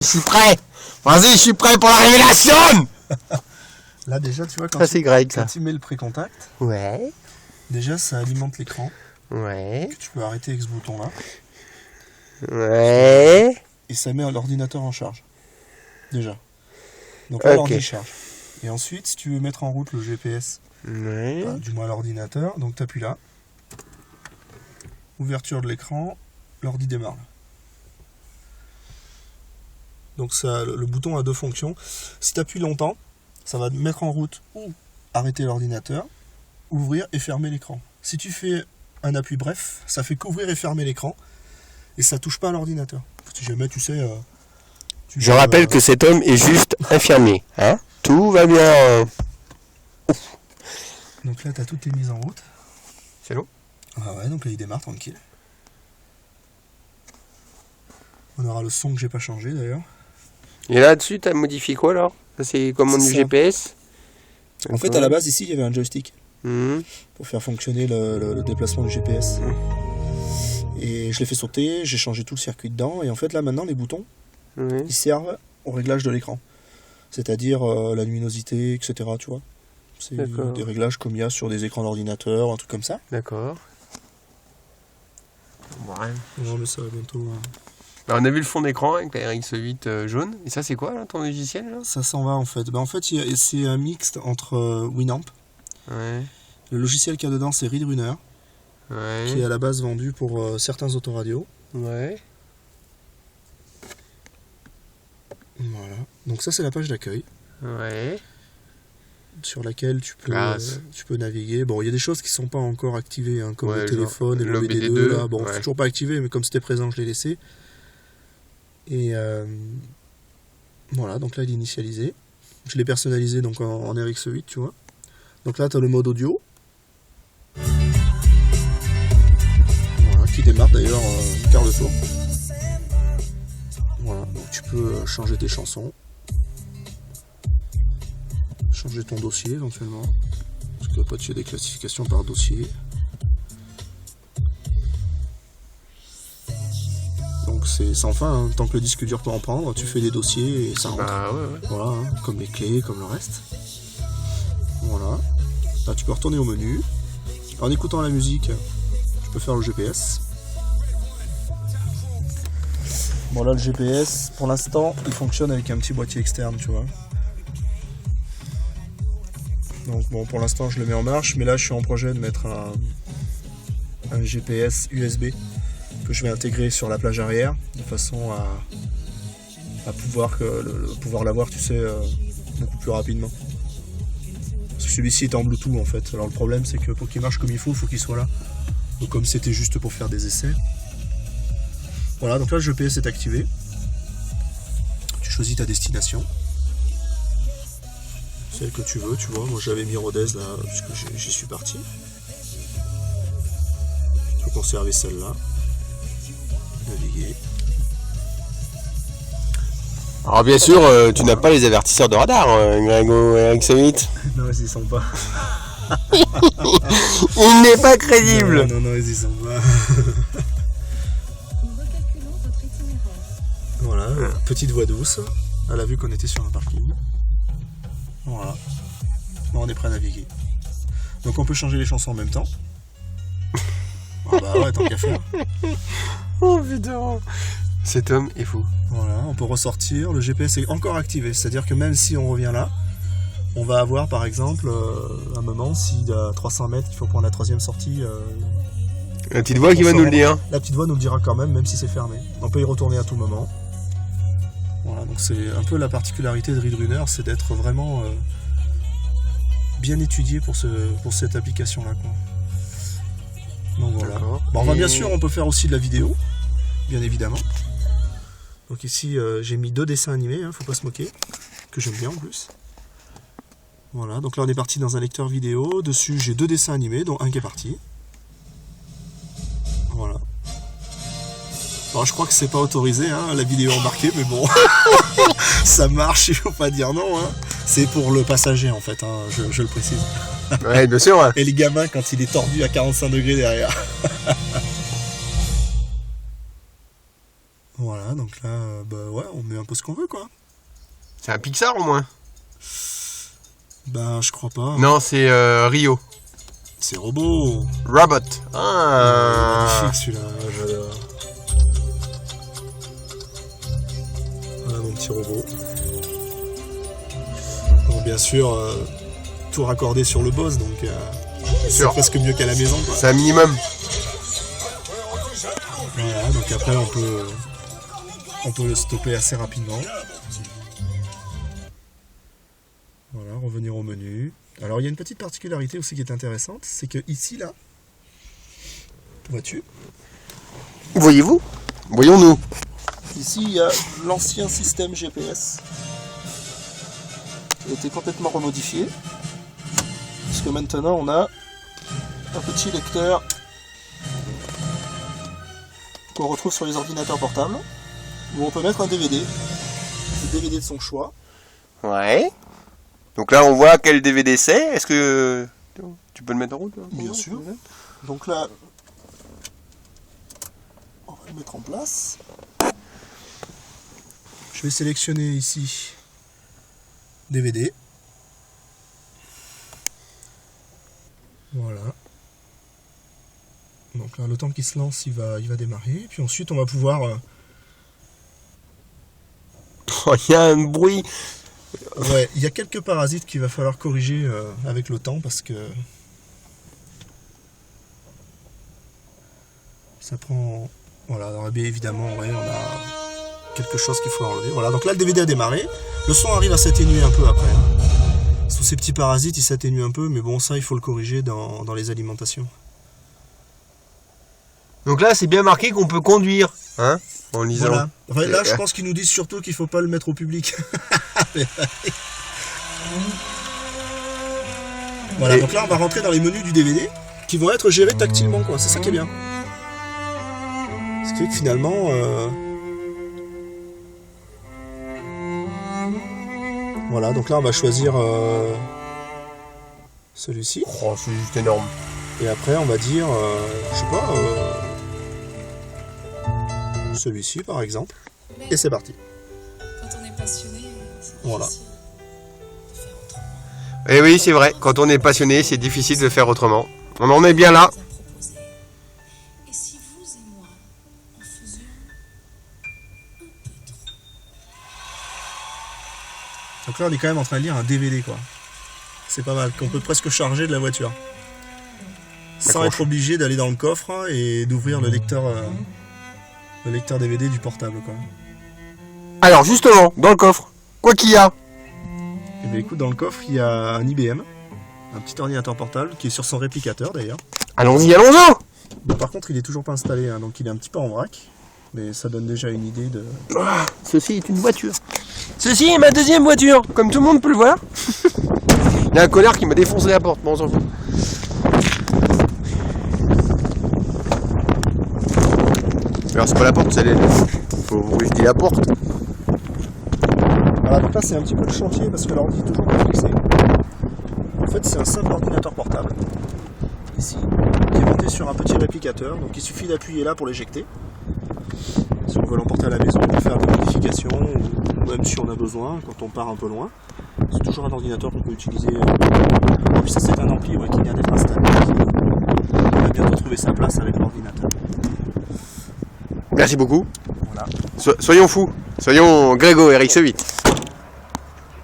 Je suis prêt. Vas-y, je suis prêt pour la révélation. Là déjà tu vois quand, ça, c'est Greg, quand tu mets le précontact, ouais. déjà ça alimente l'écran. Ouais. Que tu peux arrêter avec ce bouton là. Ouais. Et ça met l'ordinateur en charge. Déjà. Donc là l'ordi charge. Et ensuite si tu veux mettre en route le GPS, ouais. Du moins l'ordinateur, donc tu appuies là. Ouverture de l'écran, l'ordi démarre. Donc ça, le bouton a deux fonctions. Si tu appuies longtemps, ça va mettre en route ou arrêter l'ordinateur, ouvrir et fermer l'écran. Si tu fais un appui bref, ça fait qu'ouvrir et fermer l'écran et ça touche pas à l'ordinateur. Si jamais tu sais... Je rappelle que cet homme est juste infirmier. Hein, tout va bien. Donc là, tu as toutes tes mises en route. C'est long. Ah ouais, donc là, il démarre tranquille. On aura le son que j'ai pas changé d'ailleurs. Et là-dessus, tu as modifié quoi alors? Ça, c'est commande du GPS. En fait, à la base, ici, il y avait un joystick pour faire fonctionner le déplacement du GPS. Et je l'ai fait sauter, j'ai changé tout le circuit dedans. Et en fait, là, maintenant, les boutons, ils servent au réglage de l'écran. C'est-à-dire la luminosité, etc. Tu vois. C'est des réglages comme il y a sur des écrans d'ordinateur, un truc comme ça. D'accord. Ouais. Non, mais ça va bientôt... Bah, on a vu le fond d'écran avec la RX8 jaune. Et ça, c'est quoi, là, ton logiciel là? Ça s'en va, en fait. Bah, en fait, c'est un mixte entre Winamp. Ouais. Le logiciel qu'il y a dedans, c'est ReadRunner. Ouais. Qui est à la base vendu pour certains autoradios. Ouais. Voilà. Donc ça, c'est la page d'accueil. Ouais. Sur laquelle tu peux naviguer. Bon, il y a des choses qui sont pas encore activées, hein, comme le téléphone et le BD2. Là. Bon, c'est toujours pas activé, mais comme c'était présent, je l'ai laissé. Et voilà, donc là, il est initialisé. Je l'ai personnalisé donc en RX8, tu vois. Donc là, tu as le mode audio. Voilà, qui démarre d'ailleurs quart de tour. Voilà, donc tu peux changer tes chansons. Changer ton dossier éventuellement. Parce que après, tu as des classifications par dossier. Donc c'est sans fin, hein. Tant que le disque dur peut en prendre, tu fais des dossiers et ça rentre. Ouais. Voilà, hein. Comme les clés, comme le reste. Voilà. Là tu peux retourner au menu. En écoutant la musique, tu peux faire le GPS. Bon là le GPS, pour l'instant, il fonctionne avec un petit boîtier externe, tu vois. Donc bon, pour l'instant je le mets en marche, mais là je suis en projet de mettre un GPS USB que je vais intégrer sur la plage arrière, de façon à pouvoir l'avoir, tu sais, beaucoup plus rapidement. Parce que celui-ci est en Bluetooth en fait. Alors le problème c'est que pour qu'il marche comme il faut qu'il soit là. Donc comme c'était juste pour faire des essais. Voilà, donc là le GPS est activé. Tu choisis ta destination. Celle que tu veux, tu vois. Moi j'avais mis Rodez là, puisque j'y suis parti. Je peux conserver celle-là. Naviguer. Alors bien sûr, tu n'as pas les avertisseurs de radar, Grégo RX8. Non, ils y sont pas. Il n'est pas crédible. Non, ils y sont pas. Voilà, petite voix douce. Elle a vu qu'on était sur un parking. Voilà. Bon, on est prêt à naviguer. Donc on peut changer les chansons en même temps. Ah bah ouais, tant qu'à faire. Oh putain. Cet homme est fou. Voilà, on peut ressortir. Le GPS est encore activé. C'est-à-dire que même si on revient là, on va avoir par exemple un moment, si à 300 mètres, il faut prendre la troisième sortie. La petite voix qui va nous le dire. La petite voix nous le dira quand même c'est fermé. On peut y retourner à tout moment. Voilà, donc c'est un peu la particularité de ReadRunner, c'est d'être vraiment bien étudié pour cette application-là, quoi. Donc voilà. Bon, bien sûr, on peut faire aussi de la vidéo, bien évidemment. Donc ici, j'ai mis 2 dessins animés, faut pas se moquer, que j'aime bien en plus. Voilà, donc là on est parti dans un lecteur vidéo. Dessus, j'ai 2 dessins animés, dont un qui est parti. Voilà. Alors je crois que c'est pas autorisé, hein, la vidéo embarquée, mais bon, ça marche, il faut pas dire non. Hein. C'est pour le passager en fait, hein, je le précise. Ouais, bien sûr. Ouais. Et le gamin quand il est tordu à 45 degrés derrière. Voilà. Voilà, donc là, bah ouais, on met un peu ce qu'on veut, quoi. C'est un Pixar au moins? Ben, je crois pas. Non, c'est Rio. C'est robot. Robot. Ah. Magnifique celui-là, j'adore. Voilà mon petit robot. Bon, bien sûr, tout raccordé sur le boss, donc c'est presque mieux qu'à la maison, quoi. C'est un minimum. Voilà, donc après on peut le stopper assez rapidement. Voilà, revenir au menu. Alors il y a une petite particularité aussi qui est intéressante, c'est que ici là, vois-tu? Voyez-vous? Voyons-nous. Ici il y a l'ancien système GPS qui a été complètement remodifié. Parce que maintenant on a un petit lecteur qu'on retrouve sur les ordinateurs portables, où on peut mettre un DVD, le DVD de son choix. Ouais. Donc là, on voit quel DVD c'est. Est-ce que tu peux le mettre en route? Bien sûr. Donc là, on va le mettre en place. Je vais sélectionner ici DVD. Voilà. Donc là, le temps qu'il se lance, il va démarrer. Puis ensuite, on va pouvoir... Oh, il y a un bruit. Ouais, il y a quelques parasites qu'il va falloir corriger avec le temps parce que ça prend... Voilà, alors bien évidemment, ouais, on a quelque chose qu'il faut enlever. Voilà, donc là le DVD a démarré. Le son arrive à s'atténuer un peu après. Sous ces petits parasites, il s'atténue un peu, mais bon, ça, il faut le corriger dans les alimentations. Donc là, c'est bien marqué qu'on peut conduire, hein, en lisant. Voilà. Enfin, là, je pense qu'ils nous disent surtout qu'il ne faut pas le mettre au public. Voilà, donc là, on va rentrer dans les menus du DVD qui vont être gérés tactilement, quoi. C'est ça qui est bien. Ce qui fait que finalement... Voilà, donc là, on va choisir celui-ci. Oh, c'est juste énorme. Et après, on va dire, je sais pas... celui-ci par exemple, et c'est parti. Quand on est passionné, c'est voilà. difficile de faire autrement. Et oui, c'est vrai, quand on est passionné, c'est difficile de faire autrement. On en est bien là. Et si vous et moi, en faisions un peu trop? Donc là, on est quand même en train de lire un DVD, quoi. C'est pas mal, qu'on peut presque charger de la voiture. Sans être obligé d'aller dans le coffre et d'ouvrir le lecteur DVD du portable, quoi. Alors justement, dans le coffre, quoi qu'il y a? Et bien écoute, dans le coffre, il y a un IBM, un petit ordinateur portable qui est sur son réplicateur d'ailleurs. Allons-y, allons-y. Bon, par contre, il est toujours pas installé, hein, donc il est un petit peu en vrac, mais ça donne déjà une idée de... Ceci est une voiture. Ceci est ma deuxième voiture, comme tout le monde peut le voir. Il y a un connard qui m'a défoncé la porte, bon, on s'en fout. Alors c'est pas la porte, c'est l'aile. Faut ouvrir la porte. Voilà, donc là c'est un petit peu le chantier parce que l'ordi est toujours pas fixé. En fait, c'est un simple ordinateur portable, ici, qui est monté sur un petit réplicateur. Donc il suffit d'appuyer là pour l'éjecter. Si on veut l'emporter à la maison pour faire des modifications, ou même si on a besoin, quand on part un peu loin. C'est toujours un ordinateur qu'on peut utiliser. Et puis ça c'est un ampli, ouais, qui vient d'être installé. On va bientôt trouver sa place avec l'ordinateur. Merci beaucoup. Voilà. Soyons fous. Soyons Grégo RX8.